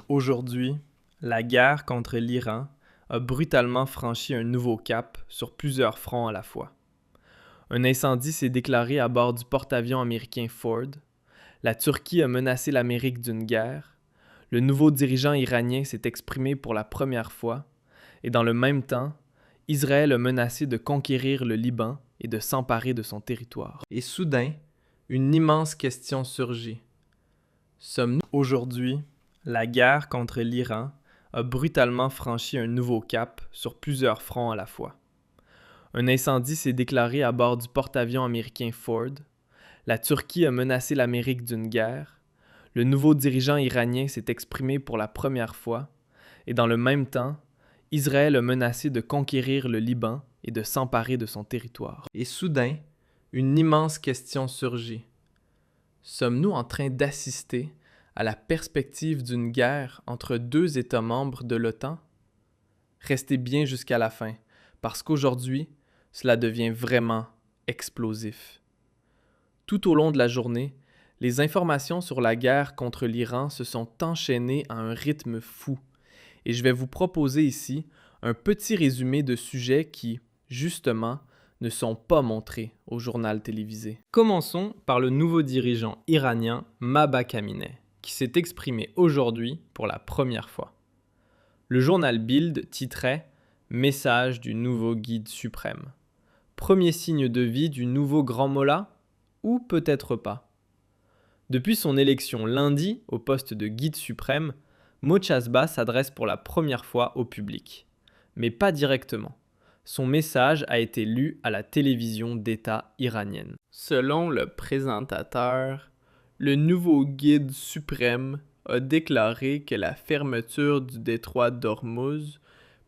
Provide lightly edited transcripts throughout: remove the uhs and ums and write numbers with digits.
Aujourd'hui, la guerre contre l'Iran a brutalement franchi un nouveau cap sur plusieurs fronts à la fois. Un incendie s'est déclaré à bord du porte-avions américain Ford. La Turquie a menacé l'Amérique d'une guerre. Le nouveau dirigeant iranien s'est exprimé pour la première fois. Et dans le même temps, Israël a menacé de conquérir le Liban et de s'emparer de son territoire. Et soudain, une immense question surgit. Sommes-nous aujourd'hui, la guerre contre l'Iran a brutalement franchi un nouveau cap sur plusieurs fronts à la fois. Un incendie s'est déclaré à bord du porte-avions américain Ford. La Turquie a menacé l'Amérique d'une guerre. Le nouveau dirigeant iranien s'est exprimé pour la première fois. Et dans le même temps, Israël a menacé de conquérir le Liban et de s'emparer de son territoire. Et soudain, une immense question surgit. Sommes-nous en train d'assister à la perspective d'une guerre entre deux États membres de l'OTAN? Restez bien jusqu'à la fin, parce qu'aujourd'hui, cela devient vraiment explosif. Tout au long de la journée, les informations sur la guerre contre l'Iran se sont enchaînées à un rythme fou, et je vais vous proposer ici un petit résumé de sujets qui, justement, ne sont pas montrés au journal télévisé. Commençons par le nouveau dirigeant iranien Mahba Khamenei, qui s'est exprimé aujourd'hui pour la première fois. Le journal Bild titrait « Message du nouveau guide suprême ». Premier signe de vie du nouveau grand mollah? Ou peut-être pas. Depuis son élection lundi au poste de guide suprême, Mochasba s'adresse pour la première fois au public. Mais pas directement. Son message a été lu à la télévision d'État iranienne. Selon le présentateur, le nouveau guide suprême a déclaré que la fermeture du détroit d'Ormuz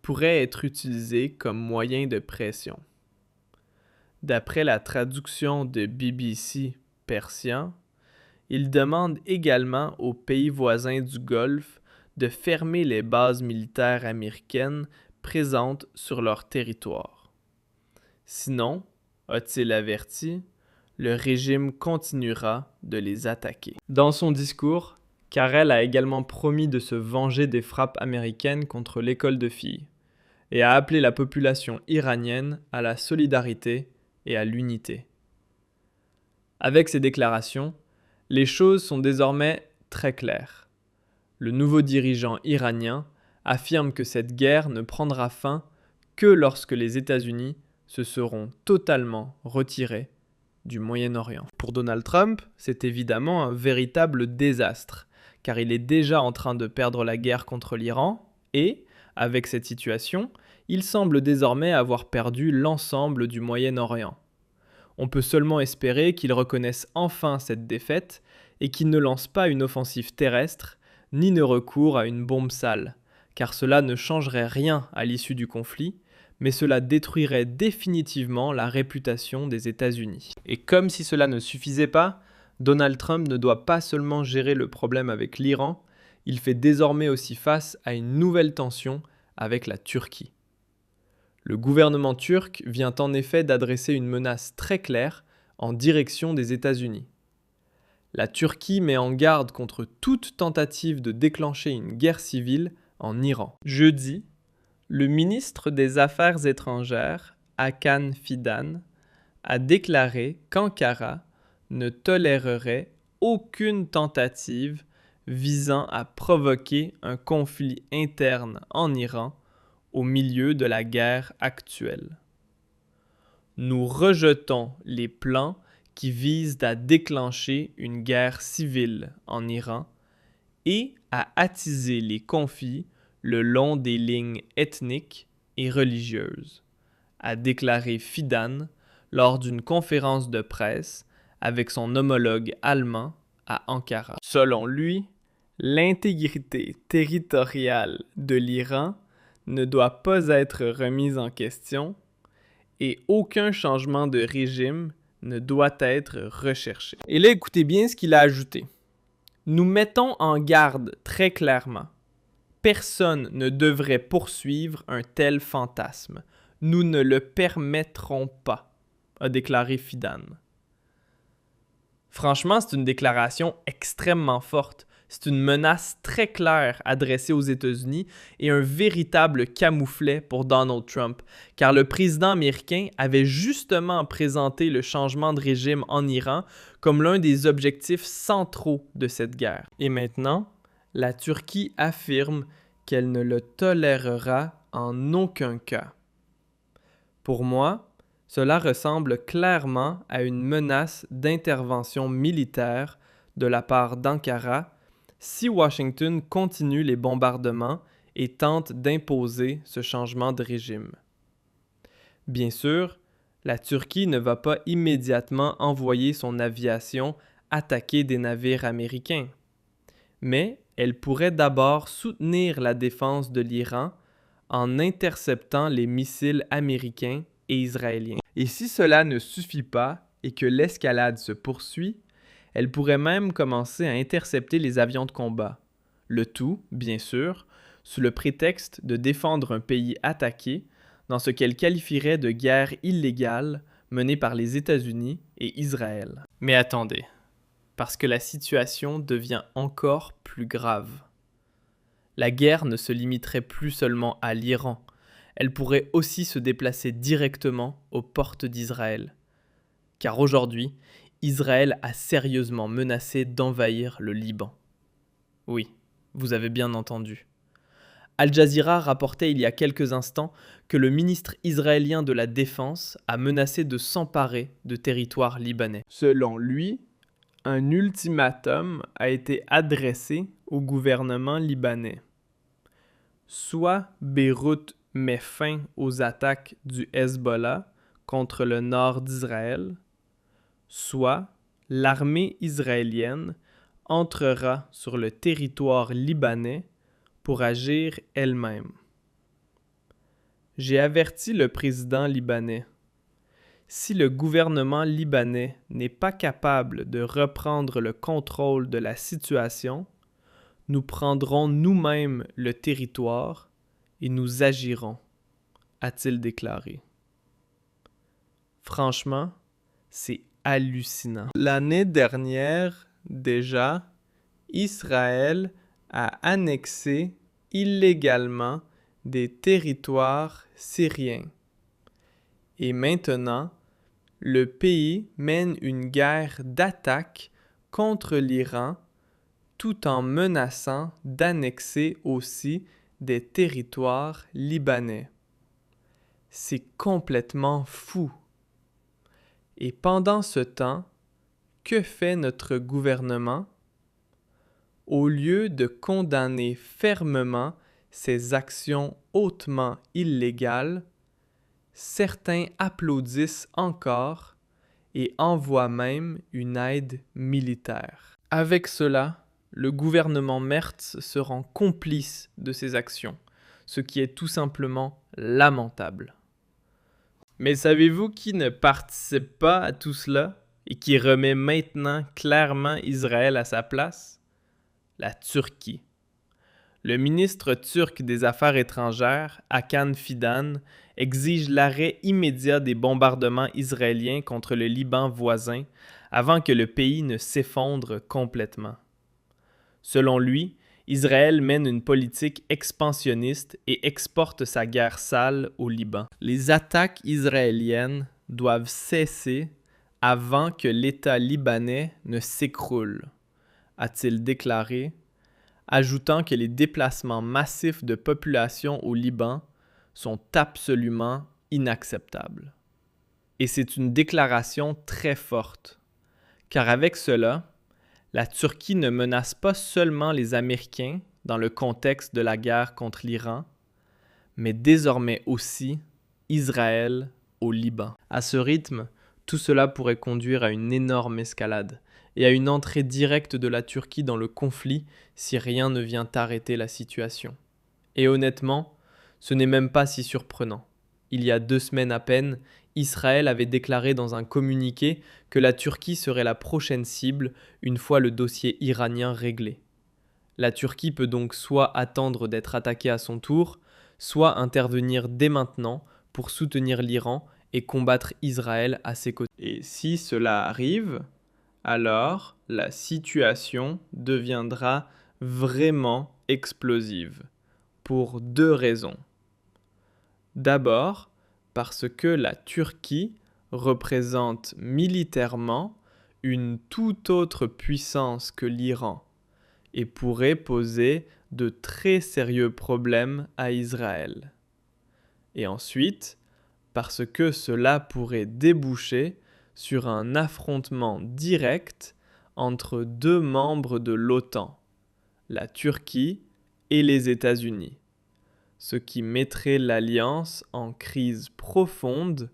pourrait être utilisée comme moyen de pression. D'après la traduction de BBC Persian, il demande également aux pays voisins du Golfe de fermer les bases militaires américaines présentes sur leur territoire. Sinon, a-t-il averti, le régime continuera de les attaquer. Dans son discours, Karel a également promis de se venger des frappes américaines contre l'école de filles et a appelé la population iranienne à la solidarité et à l'unité. Avec ces déclarations, les choses sont désormais très claires. Le nouveau dirigeant iranien affirme que cette guerre ne prendra fin que lorsque les États-Unis se seront totalement retirés du Moyen-Orient. Pour Donald Trump, c'est évidemment un véritable désastre, car il est déjà en train de perdre la guerre contre l'Iran et, avec cette situation, il semble désormais avoir perdu l'ensemble du Moyen-Orient. On peut seulement espérer qu'il reconnaisse enfin cette défaite et qu'il ne lance pas une offensive terrestre, ni ne recourt à une bombe sale, car cela ne changerait rien à l'issue du conflit, mais cela détruirait définitivement la réputation des États-Unis. Et comme si cela ne suffisait pas, Donald Trump ne doit pas seulement gérer le problème avec l'Iran, il fait désormais aussi face à une nouvelle tension avec la Turquie. Le gouvernement turc vient en effet d'adresser une menace très claire en direction des États-Unis. La Turquie met en garde contre toute tentative de déclencher une guerre civile en Iran. Jeudi, le ministre des Affaires étrangères, Hakan Fidan, a déclaré qu'Ankara ne tolérerait aucune tentative visant à provoquer un conflit interne en Iran au milieu de la guerre actuelle. Nous rejetons les plans qui visent à déclencher une guerre civile en Iran et à attiser les conflits le long des lignes ethniques et religieuses, a déclaré Fidan lors d'une conférence de presse avec son homologue allemand à Ankara. Selon lui, l'intégrité territoriale de l'Iran ne doit pas être remise en question et aucun changement de régime ne doit être recherché. Et là, écoutez bien ce qu'il a ajouté. Nous mettons en garde très clairement. Personne ne devrait poursuivre un tel fantasme. Nous ne le permettrons pas, a déclaré Fidan. Franchement, c'est une déclaration extrêmement forte, C'est une menace très claire adressée aux États-Unis et un véritable camouflet pour Donald Trump, car le président américain avait justement présenté le changement de régime en Iran comme l'un des objectifs centraux de cette guerre. Et maintenant, la Turquie affirme qu'elle ne le tolérera en aucun cas. Pour moi, cela ressemble clairement à une menace d'intervention militaire de la part d'Ankara si Washington continue les bombardements et tente d'imposer ce changement de régime. Bien sûr, la Turquie ne va pas immédiatement envoyer son aviation attaquer des navires américains, mais elle pourrait d'abord soutenir la défense de l'Iran en interceptant les missiles américains et israéliens. Et si cela ne suffit pas et que l'escalade se poursuit, elle pourrait même commencer à intercepter les avions de combat. Le tout, bien sûr, sous le prétexte de défendre un pays attaqué dans ce qu'elle qualifierait de guerre illégale menée par les États-Unis et Israël. Mais attendez, parce que la situation devient encore plus grave. La guerre ne se limiterait plus seulement à l'Iran, elle pourrait aussi se déplacer directement aux portes d'Israël. Car aujourd'hui, Israël a sérieusement menacé d'envahir le Liban. Oui, vous avez bien entendu. Al Jazeera rapportait il y a quelques instants que le ministre israélien de la Défense a menacé de s'emparer de territoires libanais. Selon lui, un ultimatum a été adressé au gouvernement libanais. Soit Beyrouth met fin aux attaques du Hezbollah contre le nord d'Israël, soit l'armée israélienne entrera sur le territoire libanais pour agir elle-même. J'ai averti le président libanais. Si le gouvernement libanais n'est pas capable de reprendre le contrôle de la situation, nous prendrons nous-mêmes le territoire et nous agirons, a-t-il déclaré. Franchement, c'est hallucinant. L'année dernière, déjà, Israël a annexé illégalement des territoires syriens. Et maintenant, le pays mène une guerre d'attaque contre l'Iran tout en menaçant d'annexer aussi des territoires libanais. C'est complètement fou. Et pendant ce temps, que fait notre gouvernement? Au lieu de condamner fermement ces actions hautement illégales, certains applaudissent encore et envoient même une aide militaire. Avec cela, le gouvernement Merz se rend complice de ces actions, ce qui est tout simplement lamentable. Mais savez-vous qui ne participe pas à tout cela et qui remet maintenant clairement Israël à sa place? La Turquie. Le ministre turc des Affaires étrangères, Hakan Fidan, exige l'arrêt immédiat des bombardements israéliens contre le Liban voisin avant que le pays ne s'effondre complètement. Selon lui, Israël mène une politique expansionniste et exporte sa guerre sale au Liban. Les attaques israéliennes doivent cesser avant que l'État libanais ne s'écroule, a-t-il déclaré, ajoutant que les déplacements massifs de population au Liban sont absolument inacceptables. Et c'est une déclaration très forte, car avec cela, la Turquie ne menace pas seulement les Américains dans le contexte de la guerre contre l'Iran, mais désormais aussi Israël au Liban. À ce rythme, tout cela pourrait conduire à une énorme escalade et à une entrée directe de la Turquie dans le conflit si rien ne vient arrêter la situation. Et honnêtement, ce n'est même pas si surprenant. Il y a 2 semaines à peine, Israël avait déclaré dans un communiqué que la Turquie serait la prochaine cible une fois le dossier iranien réglé. La Turquie peut donc soit attendre d'être attaquée à son tour, soit intervenir dès maintenant pour soutenir l'Iran et combattre Israël à ses côtés. Et si cela arrive, alors la situation deviendra vraiment explosive, pour 2 raisons. D'abord, parce que la Turquie représente militairement une toute autre puissance que l'Iran et pourrait poser de très sérieux problèmes à Israël. Et ensuite, parce que cela pourrait déboucher sur un affrontement direct entre 2 membres de l'OTAN, la Turquie et les États-Unis, ce qui mettrait l'alliance en crise profonde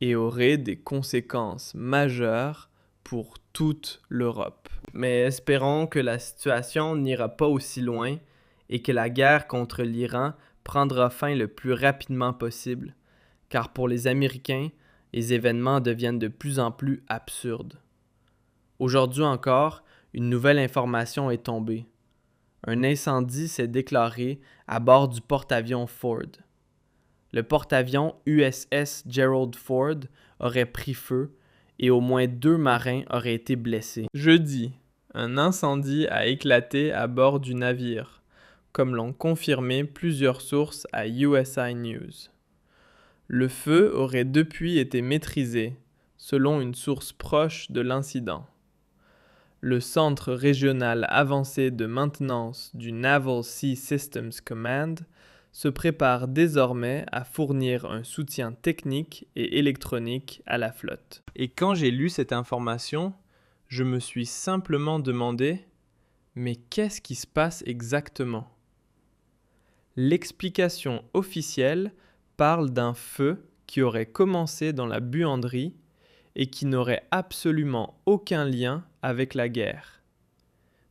et aurait des conséquences majeures pour toute l'Europe. Mais espérons que la situation n'ira pas aussi loin et que la guerre contre l'Iran prendra fin le plus rapidement possible, car pour les Américains, les événements deviennent de plus en plus absurdes. Aujourd'hui encore, une nouvelle information est tombée. Un incendie s'est déclaré à bord du porte-avions Ford. Le porte-avions USS Gerald Ford aurait pris feu et au moins 2 marins auraient été blessés. Jeudi, un incendie a éclaté à bord du navire, comme l'ont confirmé plusieurs sources à USA News. Le feu aurait depuis été maîtrisé, selon une source proche de l'incident. Le Centre régional avancé de maintenance du Naval Sea Systems Command se prépare désormais à fournir un soutien technique et électronique à la flotte. Et quand j'ai lu cette information, je me suis simplement demandé « Mais qu'est-ce qui se passe exactement ?» L'explication officielle parle d'un feu qui aurait commencé dans la buanderie et qui n'aurait absolument aucun lien avec la guerre.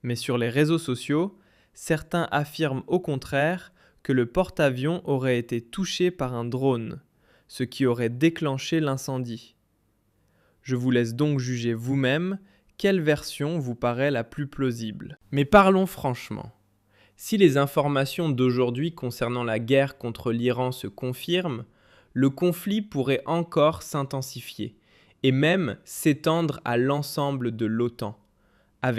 Mais sur les réseaux sociaux, certains affirment au contraire que le porte-avions aurait été touché par un drone, ce qui aurait déclenché l'incendie. Je vous laisse donc juger vous-même quelle version vous paraît la plus plausible. Mais parlons franchement. Si les informations d'aujourd'hui concernant la guerre contre l'Iran se confirment, le conflit pourrait encore s'intensifier et même s'étendre à l'ensemble de l'OTAN,